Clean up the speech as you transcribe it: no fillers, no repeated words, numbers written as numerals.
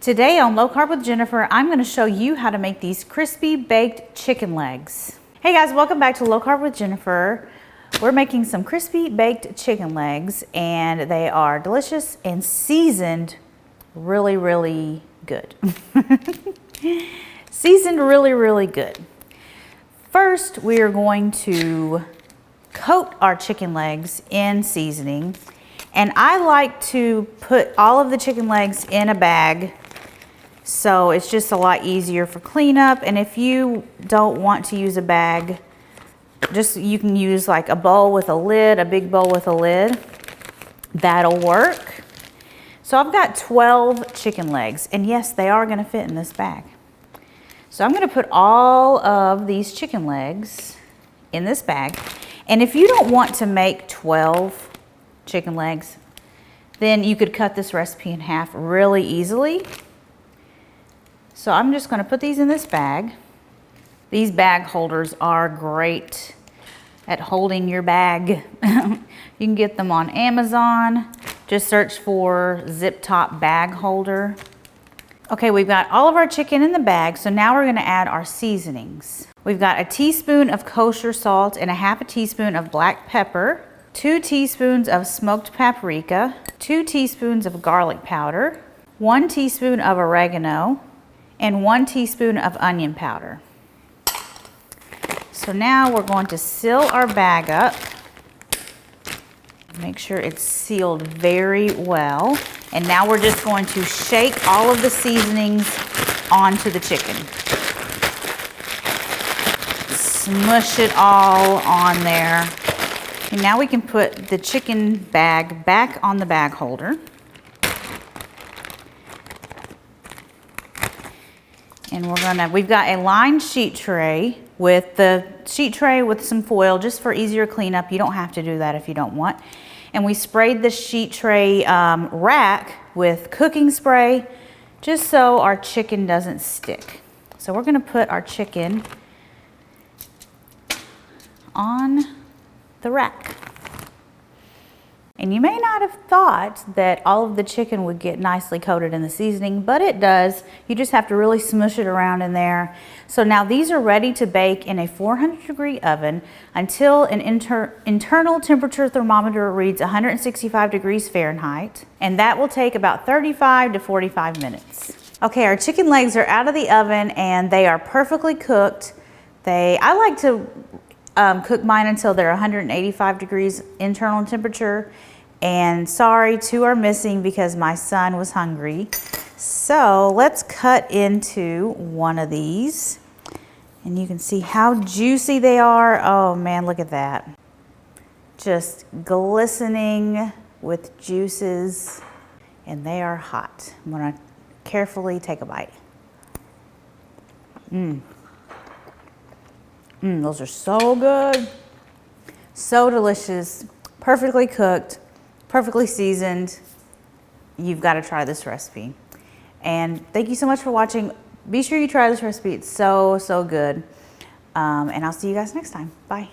Today on Low Carb with Jennifer, I'm going to show you how to make these crispy baked chicken legs. Hey guys, welcome back to Low Carb with Jennifer. We're making some crispy baked chicken legs and they are delicious and seasoned really, really good. Seasoned really, really good. First, we are going to coat our chicken legs in seasoning. And I like to put all of the chicken legs in a bag, so it's just a lot easier for cleanup. And if you don't want to use a bag, you can use like a bowl with a lid, a big bowl with a lid. That'll work. So I've got 12 chicken legs, and yes, they are gonna fit in this bag. So I'm gonna put all of these chicken legs in this bag. And if you don't want to make 12 chicken legs, then you could cut this recipe in half really easily. So I'm just gonna put these in this bag. These bag holders are great at holding your bag. You can get them on Amazon. Just search for zip top bag holder. Okay, we've got all of our chicken in the bag, so now we're gonna add our seasonings. We've got a teaspoon of kosher salt and a half a teaspoon of black pepper, 2 teaspoons of smoked paprika, 2 teaspoons of garlic powder, 1 teaspoon of oregano, and 1 teaspoon of onion powder. So now we're going to seal our bag up. Make sure it's sealed very well. And now we're just going to shake all of the seasonings onto the chicken. Smush it all on there. And now we can put the chicken bag back on the bag holder. And we've got a lined sheet tray with some foil just for easier cleanup. You don't have to do that if you don't want. And we sprayed the sheet tray rack with cooking spray just so our chicken doesn't stick. So we're gonna put our chicken on the rack. And you may not have thought that all of the chicken would get nicely coated in the seasoning, but it does. You just have to really smush it around in there. So now these are ready to bake in a 400-degree oven until an internal temperature thermometer reads 165 degrees Fahrenheit, and that will take about 35 to 45 minutes. Okay, our chicken legs are out of the oven and they are perfectly cooked. I like to cook mine until they're 185 degrees internal temperature. And sorry, 2 are missing because my son was hungry. So let's cut into one of these. And you can see how juicy they are. Oh man, look at that. Just glistening with juices. And they are hot. I'm gonna carefully take a bite. Those are so good. So delicious, perfectly cooked, perfectly seasoned. You've got to try this recipe. And thank you so much for watching. Be sure you try this recipe. It's so, so good. And I'll see you guys next time. Bye.